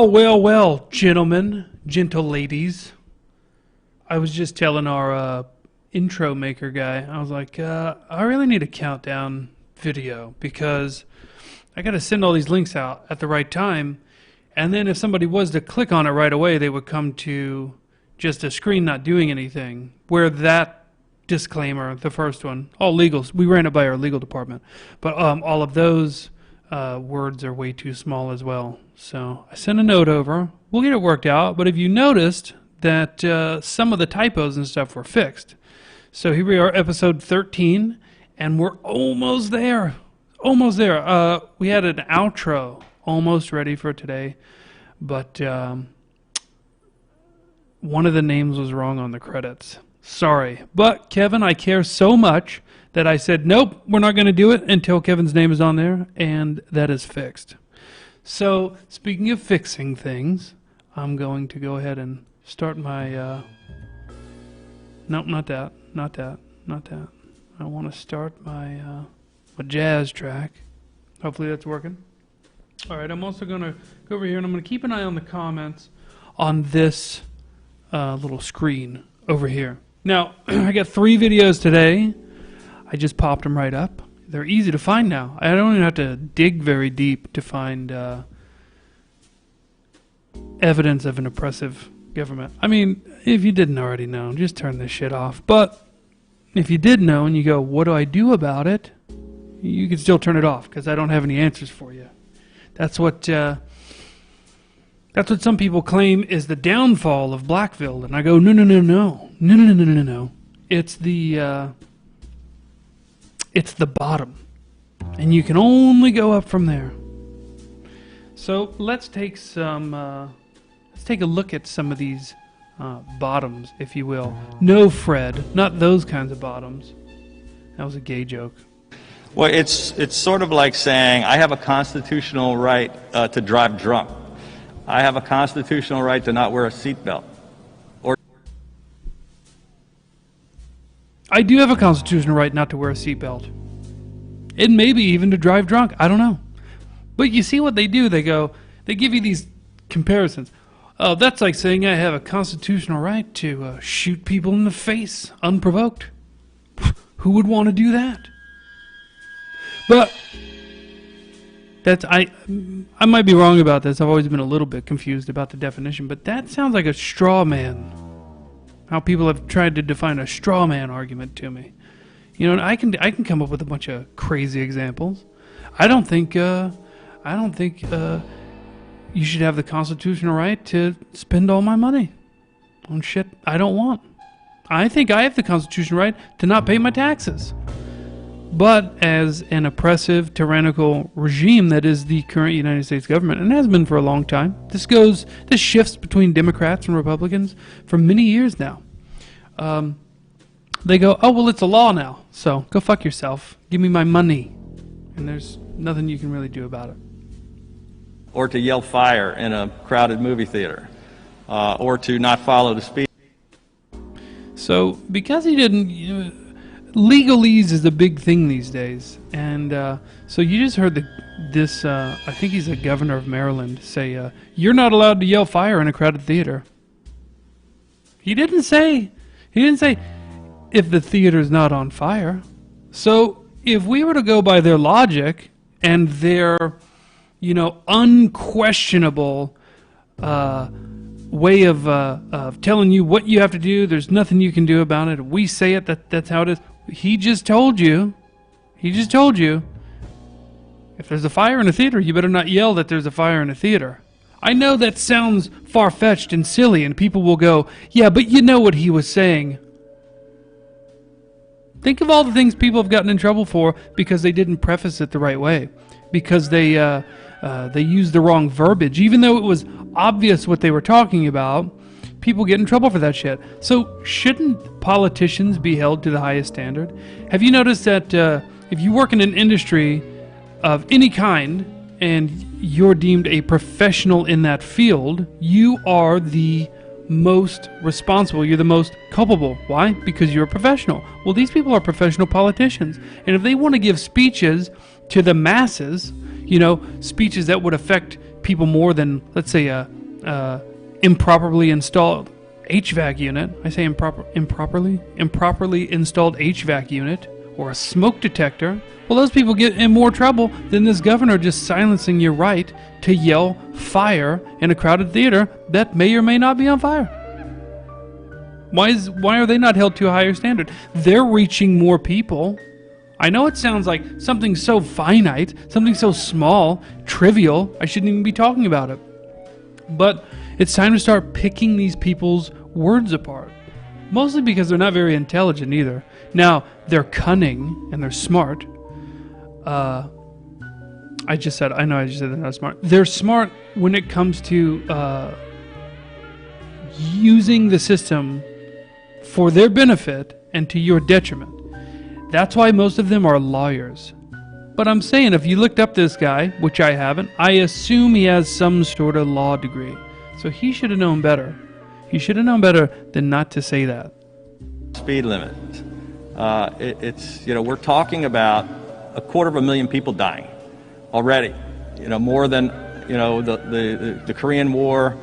Well, gentlemen, gentle ladies. I was just telling our intro maker guy, I was like, I really need a countdown video because I got to send all these links out at the right time. And then if somebody was to click on it right away, they would come to just a screen not doing anything. Where that disclaimer, the first one, all legals, we ran it by our legal department. But all of those words are way too small as well. So I sent a note over. We'll get it worked out. But if you noticed that some of the typos and stuff were fixed. So here we are, episode 13, and we're almost there. Almost there. We had an outro almost ready for today, but one of the names was wrong on the credits. Sorry. But Kevin, I care so much that I said, nope, we're not going to do it until Kevin's name is on there, and that is fixed. So, speaking of fixing things, I'm going to go ahead and start my, nope, not that. I want to start my, my jazz track. Hopefully that's working. All right, I'm also going to go over here, and I'm going to keep an eye on the comments on this little screen over here. Now, I got 3 videos today. I just popped them right up. They're easy to find now. I don't even have to dig very deep to find evidence of an oppressive government. I mean, if you didn't already know, just turn this shit off. But if you did know and you go, what do I do about it? You can still turn it off because I don't have any answers for you. That's what some people claim is the downfall of BlackVill'd, and I go, no. It's the bottom, and you can only go up from there. So let's take a look at some of these bottoms, if you will. No, Fred, not those kinds of bottoms. That was a gay joke. Well, it's sort of like saying I have a constitutional right to drive drunk. I have a constitutional right to not wear a seatbelt. Or I do have a constitutional right not to wear a seatbelt. And maybe even to drive drunk. I don't know. But you see what they do? They give you these comparisons. Oh, that's like saying I have a constitutional right to shoot people in the face unprovoked. Who would want to do that? But I might be wrong about this. I've always been a little bit confused about the definition, but that sounds like a straw man. How people have tried to define a straw man argument to me. You know, and I can come up with a bunch of crazy examples. I don't think you should have the constitutional right to spend all my money on shit I don't want. I think I have the constitutional right to not pay my taxes. But as an oppressive, tyrannical regime that is the current United States government, and has been for a long time, this shifts between Democrats and Republicans for many years now. They go, oh, well, it's a law now, so go fuck yourself. Give me my money. And there's nothing you can really do about it. or to yell fire in a crowded movie theater, or to not follow the speed. So because he didn't, legalese is a big thing these days, and so you just heard this. I think he's the governor of Maryland say, "You're not allowed to yell fire in a crowded theater." He didn't say if the theater's not on fire. So if we were to go by their logic and their, unquestionable way of telling you what you have to do, there's nothing you can do about it. We say it, that's how it is. He just told you. If there's a fire in a theater, you better not yell that there's a fire in a theater. I know that sounds far-fetched and silly, and people will go, yeah, but you know what he was saying. Think of all the things people have gotten in trouble for because they didn't preface it the right way, because they used the wrong verbiage. Even though it was obvious what they were talking about, people get in trouble for that shit. So shouldn't politicians be held to the highest standard? Have you noticed that if you work in an industry of any kind and you're deemed a professional in that field, you are the most responsible, you're the most culpable. Why? Because you're a professional. Well, these people are professional politicians, and if they want to give speeches to the masses, speeches that would affect people more than, let's say, improperly installed HVAC unit. I say improperly installed HVAC unit or a smoke detector. Well, those people get in more trouble than this governor just silencing your right to yell fire in a crowded theater that may or may not be on fire. Why are they not held to a higher standard? They're reaching more people. I know it sounds like something so finite, something so small, trivial, I shouldn't even be talking about it. But it's time to start picking these people's words apart. Mostly because they're not very intelligent either. Now, they're cunning and they're smart. I know I just said they're not smart. They're smart when it comes to using the system for their benefit and to your detriment. That's why most of them are lawyers. But I'm saying, if you looked up this guy, which I haven't, I assume he has some sort of law degree. So he should have known better. He should have known better than not to say that. Speed limit. We're talking about 250,000 people dying already. More than, the Korean War,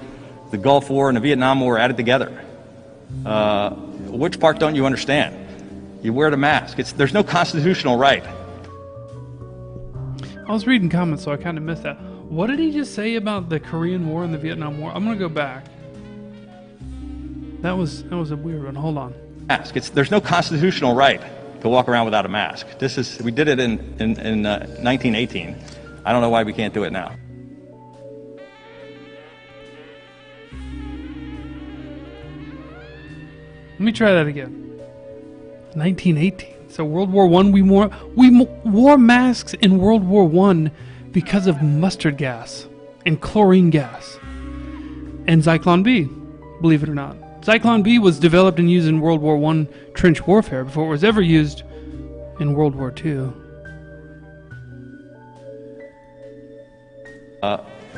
the Gulf War, and the Vietnam War added together. Which part don't you understand? You wear the mask. There's no constitutional right. I was reading comments, so I kind of missed that. What did he just say about the Korean War and the Vietnam War? I'm going to go back. That was a weird one. Hold on. Mask. There's no constitutional right to walk around without a mask. We did it in 1918. I don't know why we can't do it now. Let me try that again. 1918. So World War I, we wore masks in World War I because of mustard gas and chlorine gas and Zyklon B, believe it or not. Zyklon B was developed and used in World War I trench warfare before it was ever used in World War II.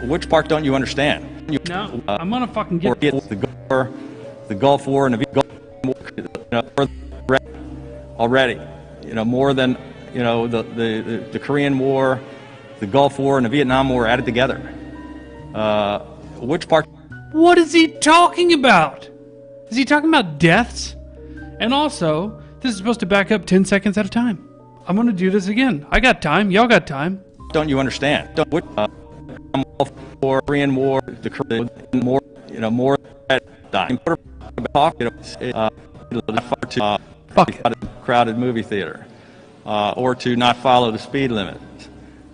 Which part don't you understand? No, I'm gonna fucking get the Gulf War and the Vietnam War already. More than the Korean War, the Gulf War, and the Vietnam War added together. Which part? What is he talking about? Is he talking about deaths? And also, this is supposed to back up 10 seconds at a time. I'm going to do this again. I got time. Y'all got time. Don't you understand? Korean War, the Korean War, more dying. Fuck it. Crowded movie theater, or to not follow the speed limit.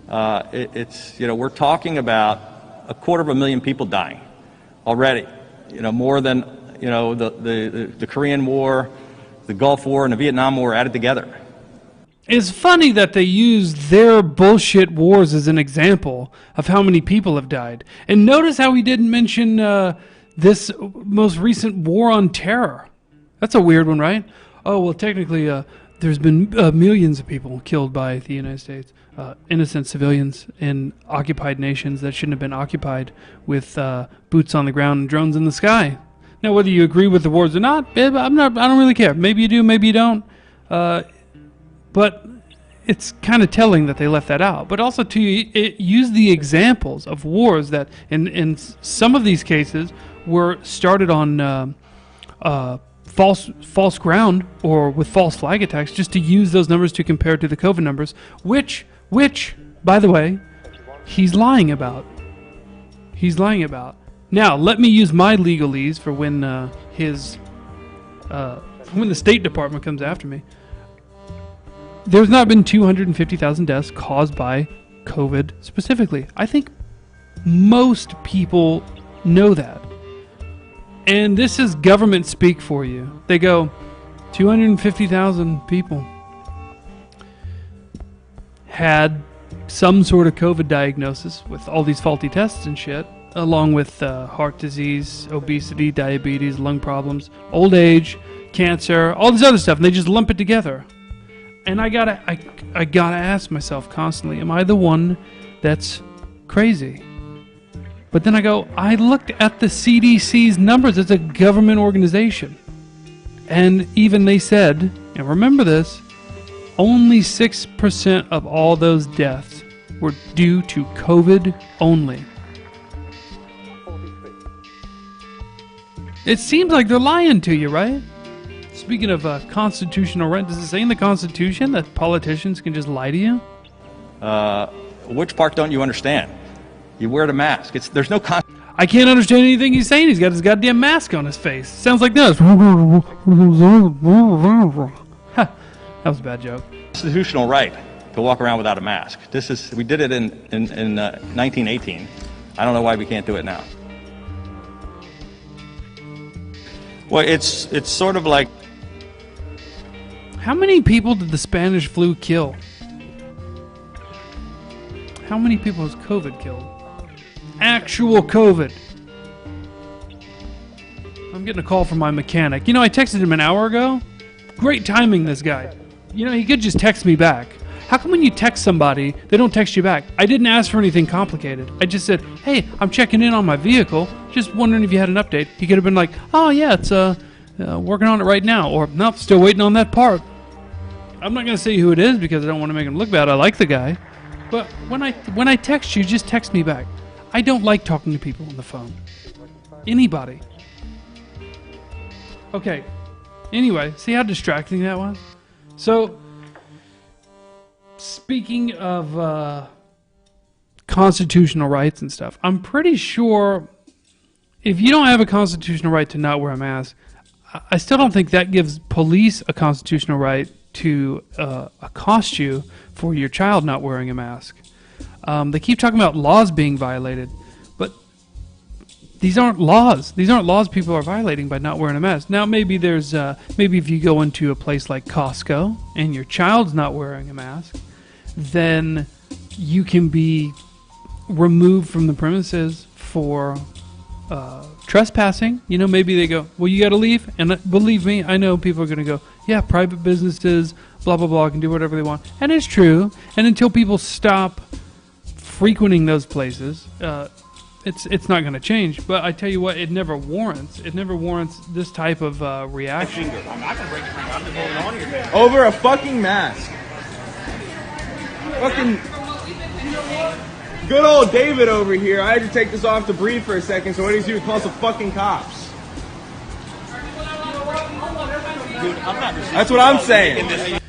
We're talking about 250,000 people dying already. More than the Korean War, the Gulf War, and the Vietnam War added together. It's funny that they use their bullshit wars as an example of how many people have died. And notice how he didn't mention this most recent war on terror. That's a weird one, right? Oh, well, technically, there's been millions of people killed by the United States. Innocent civilians in occupied nations that shouldn't have been occupied with boots on the ground and drones in the sky. Now, whether you agree with the wars or not, I don't really care. Maybe you do, maybe you don't. But it's kind of telling that they left that out. But also, use the examples of wars that, in some of these cases, were started on false ground or with false flag attacks, just to use those numbers to compare to the COVID numbers, which, by the way, he's lying about. He's lying about. Now, let me use my legalese for when when the State Department comes after me. There's not been 250,000 deaths caused by COVID specifically. I think most people know that. And this is government speak for you. They go, 250,000 people had some sort of COVID diagnosis with all these faulty tests and shit, along with heart disease, obesity, diabetes, lung problems, old age, cancer, all this other stuff, and they just lump it together. And I gotta ask myself constantly, am I the one that's crazy? But then I go, I looked at the CDC's numbers. It's a government organization. And even they said, and remember this, only 6% of all those deaths were due to COVID only. It seems like they're lying to you, right? Speaking of constitutional right, does it say in the Constitution that politicians can just lie to you? Which part don't you understand? You wear the mask. There's no I can't understand anything he's saying. He's got his goddamn mask on his face. Sounds like this. That was a bad joke. constitutional right to walk around without a mask. We did it in 1918. I don't know why we can't do it now. Well, it's sort of like... How many people did the Spanish flu kill? How many people has COVID killed? Actual COVID. I'm getting a call from my mechanic. You know, I texted him an hour ago. Great timing, this guy. You know, he could just text me back. How come when you text somebody, they don't text you back? I didn't ask for anything complicated. I just said, hey, I'm checking in on my vehicle. Just wondering if you had an update. He could have been like, oh, yeah, it's working on it right now. Or, nope, still waiting on that part. I'm not going to say who it is because I don't want to make him look bad. I like the guy. But when I text you, just text me back. I don't like talking to people on the phone. Anybody. Okay. Anyway, see how distracting that was? So, speaking of constitutional rights and stuff, I'm pretty sure if you don't have a constitutional right to not wear a mask, I still don't think that gives police a constitutional right to accost you for your child not wearing a mask. They keep talking about laws being violated, but these aren't laws. These aren't laws people are violating by not wearing a mask. Now, maybe there's maybe if you go into a place like Costco and your child's not wearing a mask, then you can be removed from the premises for trespassing. You know, maybe they go, well, you got to leave. And believe me, I know people are going to go, yeah, private businesses, blah, blah, blah, can do whatever they want. And it's true. And until people stop frequenting those places, it's not going to change. But I tell you what, it never warrants this type of reaction. I'm not going to break your finger. I'm just holding on to your finger. Over a fucking mask. Fucking good old David over here. I had to take this off to breathe for a second, so what does he do? He calls the fucking cops. Dude, I'm not That's what I'm saying.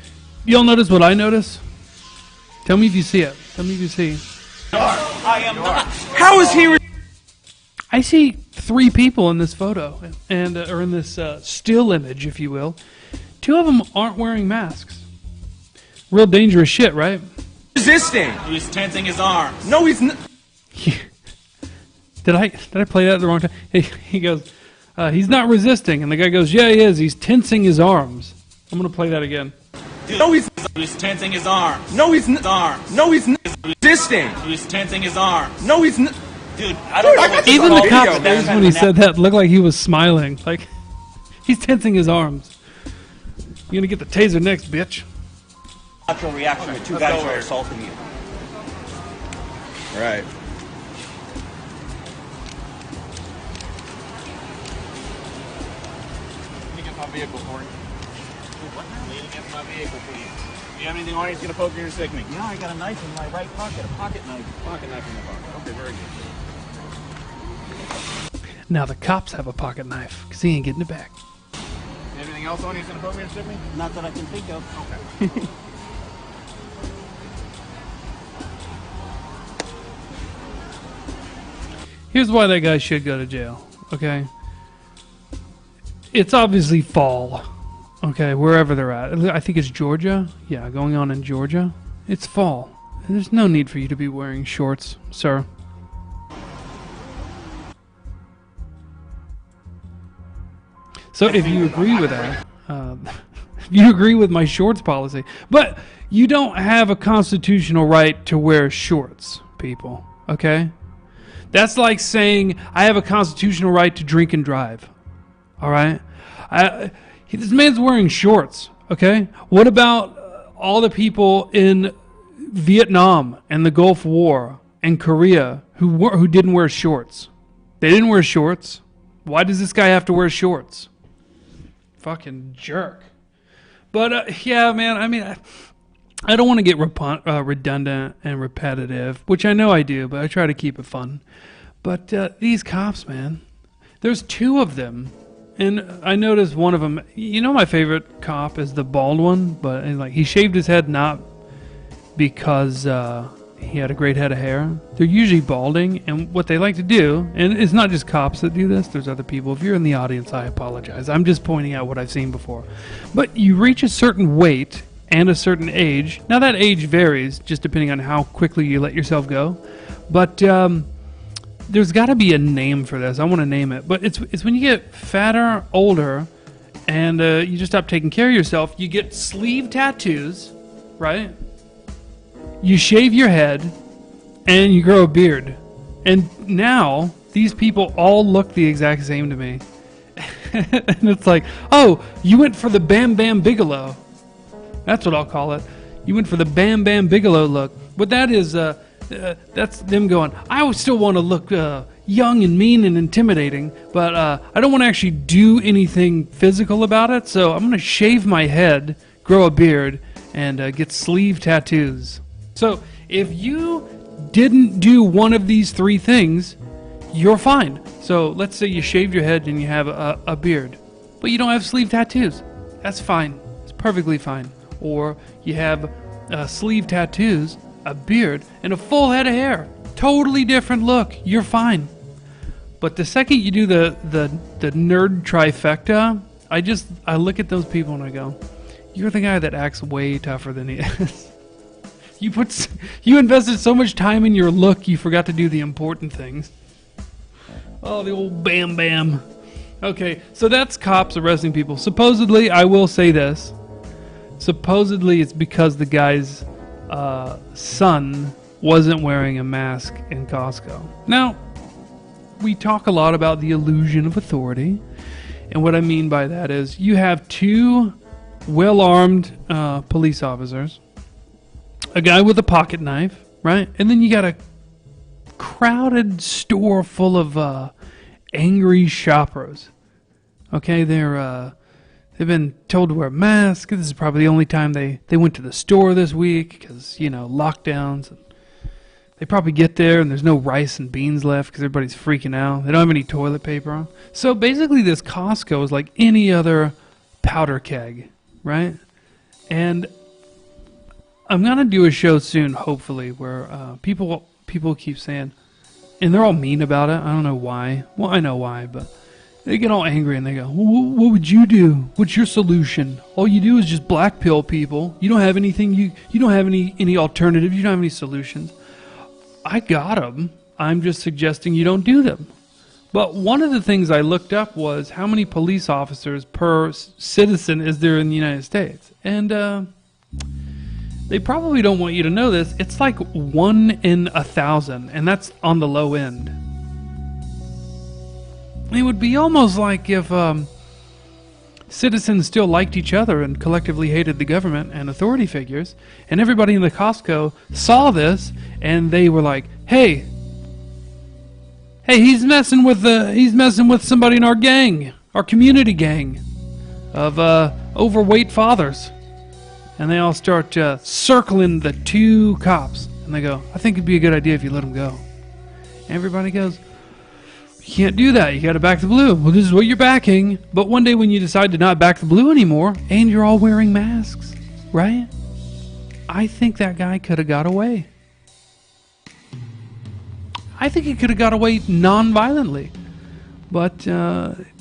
Y'all notice what I notice? Tell me if you see it. Tell me if you see. I am not. How is he? I see 3 people in this photo, and or in this still image, if you will. 2 of them aren't wearing masks. Real dangerous shit, right? Resisting. He's tensing his arms. No, he's not. Did I play that at the wrong time? He goes, he's not resisting, and the guy goes, yeah, he is. He's tensing his arms. I'm gonna play that again. Dude, No, he's. he's tensing his arms. No, he's not. Arms. No, he's not. Resisting. He's tensing his arms. No, he's not. Dude, I don't know what this Even is the all cop's about. face when he said that looked like he was smiling. Like, he's tensing his arms. You're gonna get the taser next, bitch. Natural reaction with 2 guys who are assaulting you. Right. Let me get my vehicle for you. What? Lean against my vehicle, please. Do you have anything on you that's going to poke you or stick me? Yeah, I got a knife in my right pocket. A pocket knife. Pocket knife in my pocket. Okay, very good. Now the cops have a pocket knife, because he ain't getting it back. Anything else on you that's going to poke me or stick me? Not that I can think of. Okay. Here's why that guy should go to jail, okay? It's obviously fall, okay, wherever they're at. I think it's Georgia. Yeah, going on in Georgia. It's fall. There's no need for you to be wearing shorts, sir. So if you agree with that, if you agree with my shorts policy, but you don't have a constitutional right to wear shorts, people, okay? That's like saying I have a constitutional right to drink and drive. All right? This man's wearing shorts, okay? What about all the people in Vietnam and the Gulf War and Korea who didn't wear shorts? They didn't wear shorts. Why does this guy have to wear shorts? Fucking jerk. But yeah, man, I mean, I don't want to get redundant and repetitive, which I know I do, but I try to keep it fun. But these cops, man, there's 2 of them And I noticed one of them. You know, my favorite cop is the bald one, but like he shaved his head not because he had a great head of hair. They're usually balding, and what they like to do, and it's not just cops that do this. There's other people. If you're in the audience, I apologize. I'm just pointing out what I've seen before. But you reach a certain weight and a certain age. Now that age varies just depending on how quickly you let yourself go. But there's got to be a name for this. I want to name it. But it's when you get fatter, older, and you just stop taking care of yourself. You get sleeve tattoos, right? You shave your head, and you grow a beard. And now, these people all look the exact same to me. And it's like, oh, you went for the Bam Bam Bigelow. That's what I'll call it. You went for the Bam Bam Bigelow look. But that is, that's them going, I still want to look young and mean and intimidating, but I don't want to actually do anything physical about it, so I'm going to shave my head, grow a beard, and get sleeve tattoos. So if you didn't do one of these three things, you're fine. So let's say you shaved your head and you have a beard, but you don't have sleeve tattoos. That's fine. It's perfectly fine. Or you have sleeve tattoos, a beard, and a full head of hair. Totally different look. You're fine. But the second you do the nerd trifecta, I look at those people and I go, you're the guy that acts way tougher than he is. You invested so much time in your look, you forgot to do the important things. Oh, the old bam bam. Okay, so that's cops arresting people. Supposedly, I will say this. Supposedly, it's because the guy's son wasn't wearing a mask in Costco. Now, we talk a lot about the illusion of authority. And what I mean by that is you have two well-armed police officers, a guy with a pocket knife, right? And then you got a crowded store full of angry shoppers. Okay, they've been told to wear masks. This is probably the only time they went to the store this week because, lockdowns. They probably get there and there's no rice and beans left because everybody's freaking out. They don't have any toilet paper. So basically this Costco is like any other powder keg, right? And I'm going to do a show soon, hopefully, where people keep saying, and they're all mean about it. I don't know why. Well, I know why, but they get all angry and they go, what would you do? What's your solution? All you do is just black pill people. You don't have anything, you don't have any alternatives. You don't have any solutions. I got them. I'm just suggesting you don't do them. But one of the things I looked up was how many police officers per citizen is there in the United States. And they probably don't want you to know this. It's like 1 in 1,000, and that's on the low end. It would be almost like if citizens still liked each other and collectively hated the government and authority figures, and everybody in the Costco saw this, and they were like, hey, he's messing with somebody in our gang, our community gang of overweight fathers. And they all start circling the two cops. And they go, I think it'd be a good idea if you let them go. Everybody goes, you can't do that. You got to back the blue. Well, this is what you're backing. But one day when you decide to not back the blue anymore, and you're all wearing masks, right? I think that guy could have got away. I think he could have got away non-violently. But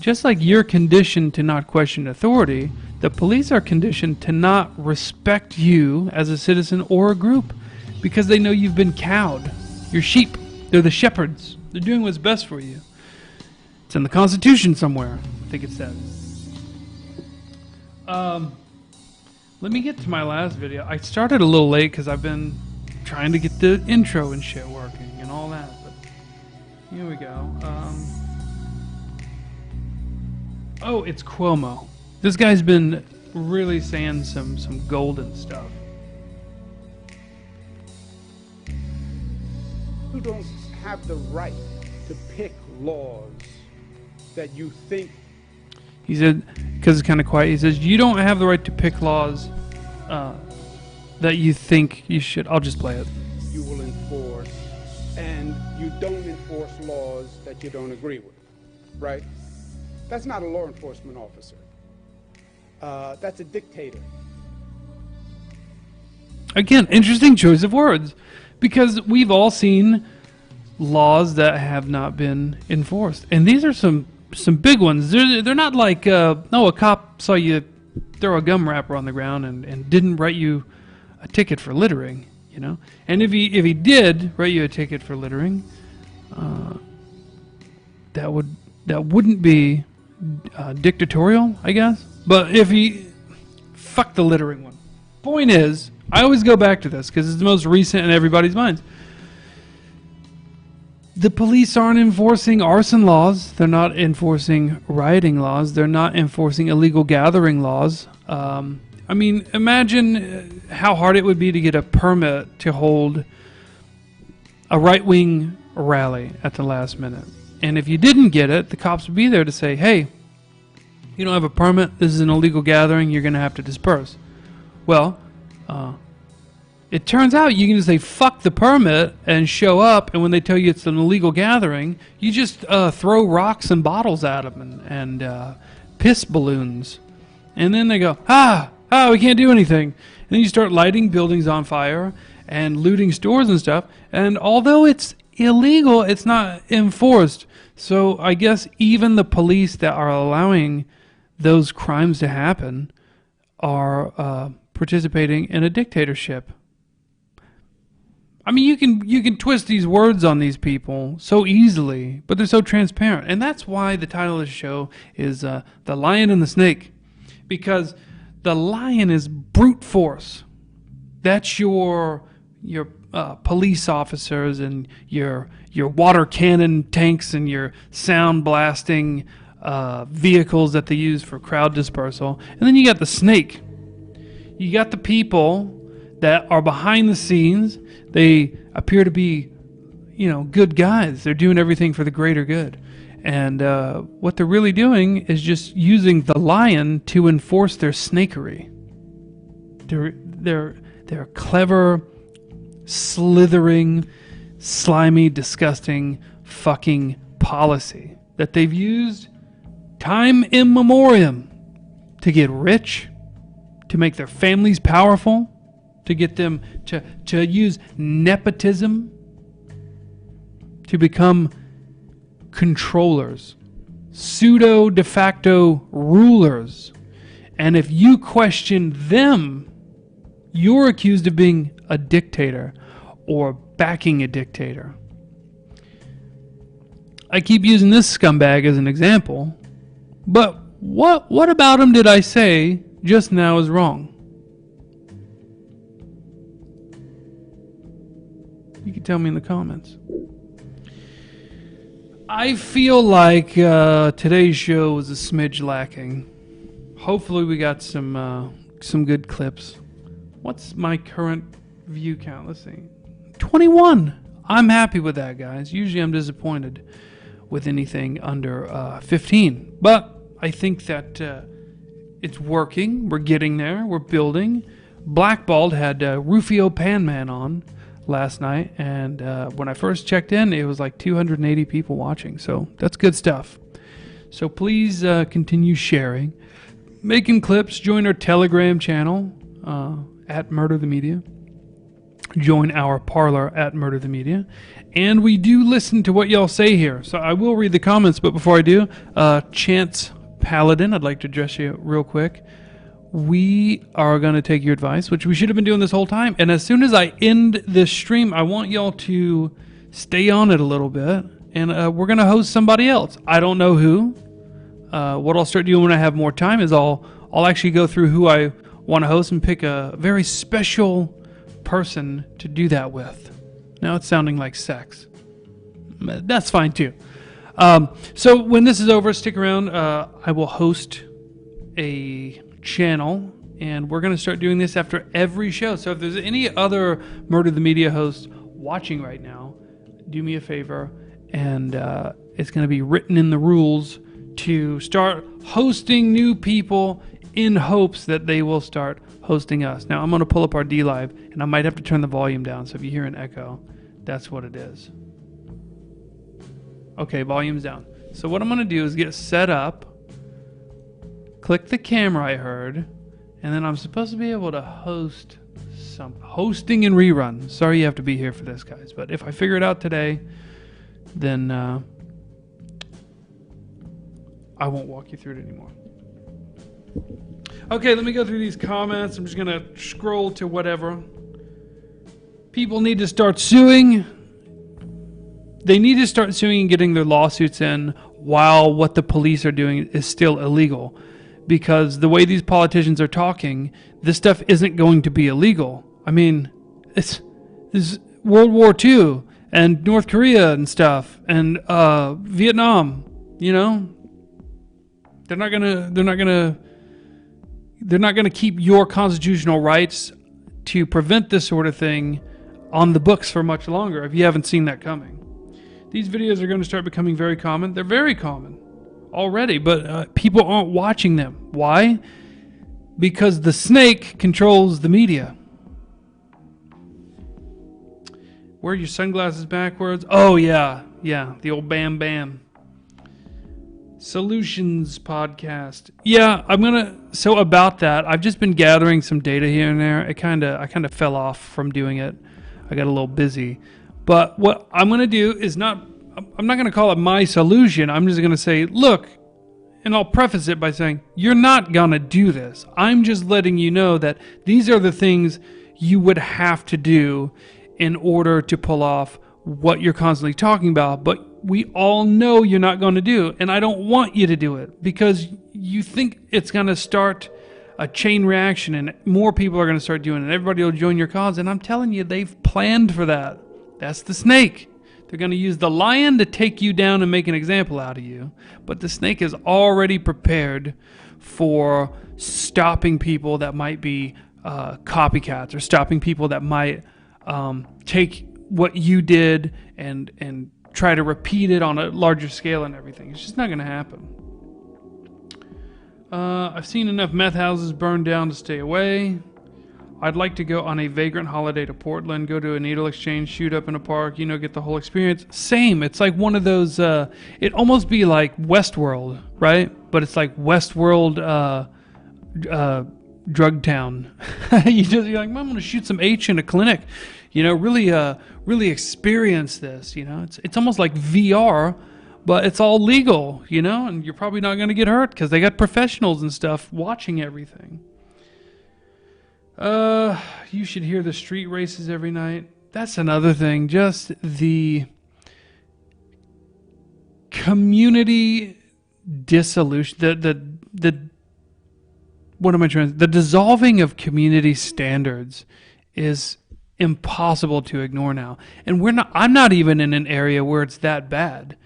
just like you're conditioned to not question authority, the police are conditioned to not respect you as a citizen or a group because they know you've been cowed. You're sheep. They're the shepherds. They're doing what's best for you. It's in the Constitution somewhere, I think it says. Let me get to my last video. I started a little late because I've been trying to get the intro and shit working and all that. But here we go. Oh, it's Cuomo. This guy's been really saying some golden stuff. You don't have the right to pick laws that you think. He said, because it's kind of quiet, he says, you don't have the right to pick laws that you think you should. I'll just play it. You will enforce, and you don't enforce laws that you don't agree with, right? That's not a law enforcement officer. That's a dictator. Again, interesting choice of words, because we've all seen laws that have not been enforced, and these are some big ones. They're not like a cop saw you throw a gum wrapper on the ground and didn't write you a ticket for littering, you know. And if he did write you a ticket for littering, that wouldn't be dictatorial, I guess. But if he fuck the littering one. Point is, I always go back to this because it's the most recent in everybody's minds. The police aren't enforcing arson laws. They're not enforcing rioting laws. They're not enforcing illegal gathering laws. I mean, imagine how hard it would be to get a permit to hold a right-wing rally at the last minute. And if you didn't get it, the cops would be there to say, hey, you don't have a permit, this is an illegal gathering, you're going to have to disperse. Well, it turns out you can just say fuck the permit and show up, and when they tell you it's an illegal gathering, you just throw rocks and bottles at them and piss balloons. And then they go, we can't do anything. And then you start lighting buildings on fire and looting stores and stuff. And although it's illegal, it's not enforced. So I guess even the police that are allowing those crimes to happen are participating in a dictatorship. I mean, you can twist these words on these people so easily, but they're so transparent. And that's why the title of the show is The Lion and the Snake. Because the lion is brute force. That's your police officers and your water cannon tanks and your sound blasting vehicles that they use for crowd dispersal. And then you got the snake. You got the people that are behind the scenes. They appear to be, good guys. They're doing everything for the greater good. And what they're really doing is just using the lion to enforce their snakery. They're clever, slithering, slimy, disgusting fucking policy that they've used time immemorial to get rich, to make their families powerful, to get them to use nepotism to become controllers, pseudo de facto rulers. And if you question them, you're accused of being a dictator or backing a dictator. I keep using this scumbag as an example, but what about him did I say just now is wrong? You can tell me in the comments. I feel like today's show was a smidge lacking. Hopefully we got some good clips. What's my current view count? Let's see. 21. I'm happy with that, guys. Usually I'm disappointed with anything under 15. But I think that it's working. We're getting there. We're building. BlackVill'd had Rufio Panman on last night, and when I first checked in, it was like 280 people watching, so that's good stuff. So please continue sharing, making clips, join our Telegram channel at Murder the Media, join our Parler at Murder the Media, and we do listen to what y'all say here, so I will read the comments, but before I do, Chance Paladin, I'd like to address you real quick. We are going to take your advice, which we should have been doing this whole time. And as soon as I end this stream, I want y'all to stay on it a little bit. And we're going to host somebody else. I don't know who. What I'll start doing when I have more time is I'll actually go through who I want to host and pick a very special person to do that with. Now it's sounding like sex. That's fine too. So when this is over, stick around. I will host a channel, and we're going to start doing this after every show. So if there's any other Murder the Media hosts watching right now, do me a favor, and it's going to be written in the rules to start hosting new people in hopes that they will start hosting us. Now I'm going to pull up our D Live, and I might have to turn the volume down, so if you hear an echo, that's what it is. Okay, volume's down. So what I'm going to do is get set up click the camera, I heard, and then I'm supposed to be able to host some hosting and rerun. Sorry you have to be here for this, guys, but if I figure it out today, then I won't walk you through it anymore. Okay, let me go through these comments. I'm just going to scroll to whatever. People need to start suing. They need to start suing and getting their lawsuits in while what the police are doing is still illegal. Because the way these politicians are talking, this stuff isn't going to be illegal. I mean, this is World War II and North Korea and stuff and Vietnam, you know? They're not gonna keep your constitutional rights to prevent this sort of thing on the books for much longer if you haven't seen that coming. These videos are going to start becoming very common. They're very common already, but people aren't watching them. Why? Because the snake controls the media. Wear your sunglasses backwards. Oh, yeah, the old bam bam. Solutions podcast. Yeah, so about that, I've just been gathering some data here and there. I kind of fell off from doing it. I got a little busy. But what I'm going to do is I'm not going to call it my solution. I'm just going to say, look, and I'll preface it by saying, you're not going to do this. I'm just letting you know that these are the things you would have to do in order to pull off what you're constantly talking about, but we all know you're not going to do, and I don't want you to do it because you think it's going to start a chain reaction and more people are going to start doing it and everybody will join your cause, and I'm telling you, they've planned for that. That's the snake. They're going to use the lion to take you down and make an example out of you, but the snake is already prepared for stopping people that might be copycats or stopping people that might take what you did and try to repeat it on a larger scale and everything. It's just not going to happen. I've seen enough meth houses burned down to stay away. I'd like to go on a vagrant holiday to Portland, go to a needle exchange, shoot up in a park, get the whole experience. Same. It's like one of those, it'd almost be like Westworld, right? But it's like Westworld drug town. You're like, I'm going to shoot some H in a clinic. Really experience this. It's almost like VR, but it's all legal. And you're probably not going to get hurt because they got professionals and stuff watching everything. You should hear the street races every night. That's another thing. Just the community dissolution. The dissolving of community standards is impossible to ignore now. And I'm not even in an area where it's that bad.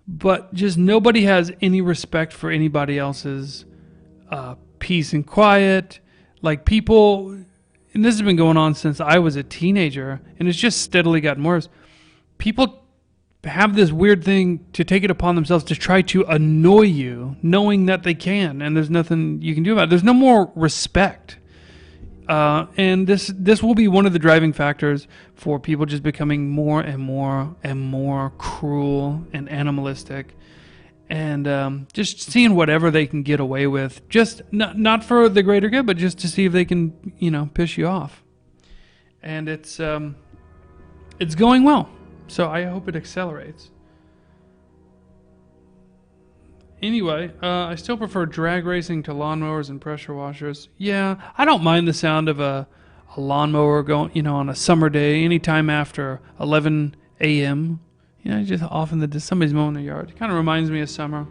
But just nobody has any respect for anybody else's peace and quiet. Like people, and this has been going on since I was a teenager, and it's just steadily gotten worse. People have this weird thing to take it upon themselves to try to annoy you, knowing that they can, and there's nothing you can do about it. There's no more respect. And this will be one of the driving factors for people just becoming more and more and more cruel and animalistic. And just seeing whatever they can get away with, just not for the greater good, but just to see if they can, piss you off. And it's going well, so I hope it accelerates. Anyway, I still prefer drag racing to lawnmowers and pressure washers. Yeah, I don't mind the sound of a lawnmower going, on a summer day, anytime after 11 a.m., just off in somebody's mowing their yard. It kind of reminds me of summer.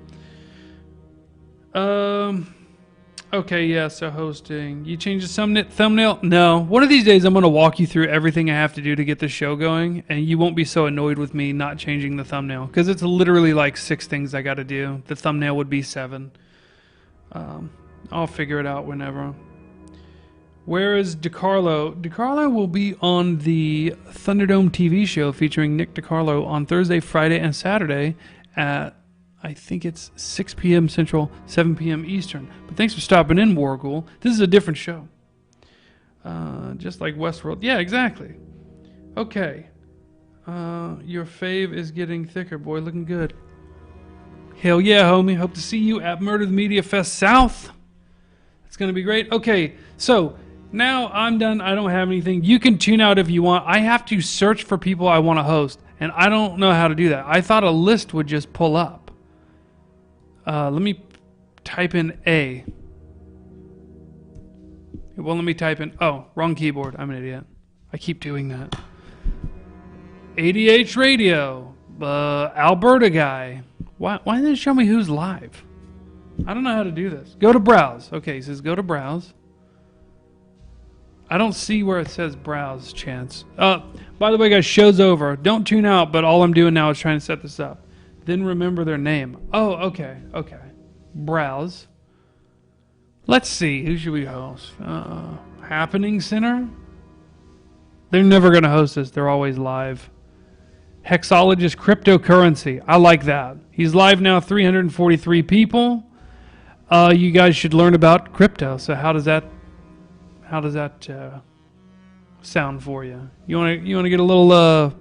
Okay, yeah, so hosting. You change the thumbnail? No. One of these days I'm going to walk you through everything I have to do to get the show going, and you won't be so annoyed with me not changing the thumbnail, because it's literally like 6 things I got to do. The thumbnail would be 7. I'll figure it out whenever. Where is DiCarlo? DiCarlo will be on the Thunderdome TV show featuring Nick DiCarlo on Thursday, Friday, and Saturday at, I think it's 6 p.m. Central, 7 p.m. Eastern. But thanks for stopping in, Warghoul. This is a different show. Just like Westworld. Yeah, exactly. Okay. Your fave is getting thicker, boy. Looking good. Hell yeah, homie. Hope to see you at Murder the Media Fest South. It's going to be great. Okay, so now I'm done. I don't have anything. You can tune out if you want. I have to search for people I want to host, and I don't know how to do that. I thought a list would just pull up. Let me type in A. Well, let me type in... Oh, wrong keyboard. I'm an idiot. I keep doing that. ADH Radio. Alberta guy. Why didn't it show me who's live? I don't know how to do this. Go to browse. Okay, he says go to browse. I don't see where it says browse, Chance. By the way, guys, show's over. Don't tune out, but all I'm doing now is trying to set this up. Then remember their name. Oh, okay. Browse. Let's see. Who should we host? Happening Center? They're never going to host this. They're always live. Hexologist Cryptocurrency. I like that. He's live now, 343 people. You guys should learn about crypto. So how does that sound for you? You want to get a little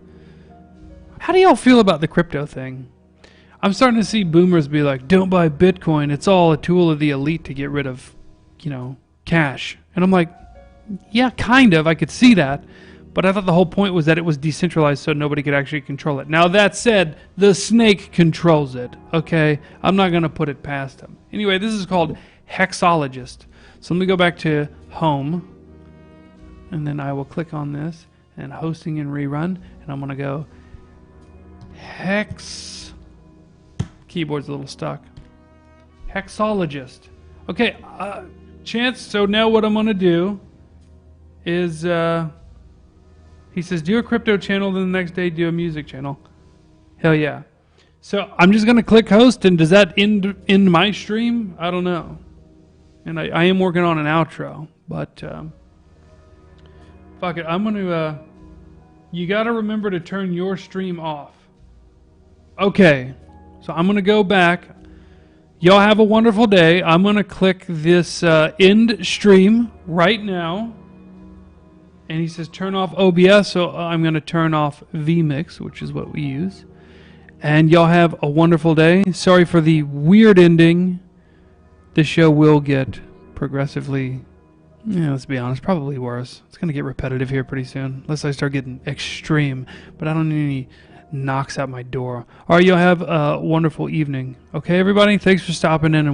how do y'all feel about the crypto thing? I'm starting to see boomers be like, "Don't buy Bitcoin. It's all a tool of the elite to get rid of, cash." And I'm like, "Yeah, kind of. I could see that." But I thought the whole point was that it was decentralized so nobody could actually control it. Now, that said, the snake controls it, okay? I'm not going to put it past him. Anyway, this is called Hexologist. So let me go back to Home. And then I will click on this and Hosting and Rerun. And I'm going to go Hex... Keyboard's a little stuck. Hexologist. Okay, Chance, so now what I'm going to do is... he says, do a crypto channel, then the next day do a music channel. Hell yeah. So I'm just going to click host, and does that end my stream? I don't know. And I am working on an outro, but fuck it. I'm going to... you got to remember to turn your stream off. Okay. So I'm going to go back. Y'all have a wonderful day. I'm going to click this end stream right now. And he says turn off OBS, so I'm going to turn off vMix, which is what we use. And y'all have a wonderful day. Sorry for the weird ending. The show will get progressively, let's be honest, probably worse. It's going to get repetitive here pretty soon, unless I start getting extreme. But I don't need any knocks at my door. All right, y'all have a wonderful evening. Okay, everybody? Thanks for stopping in and watching.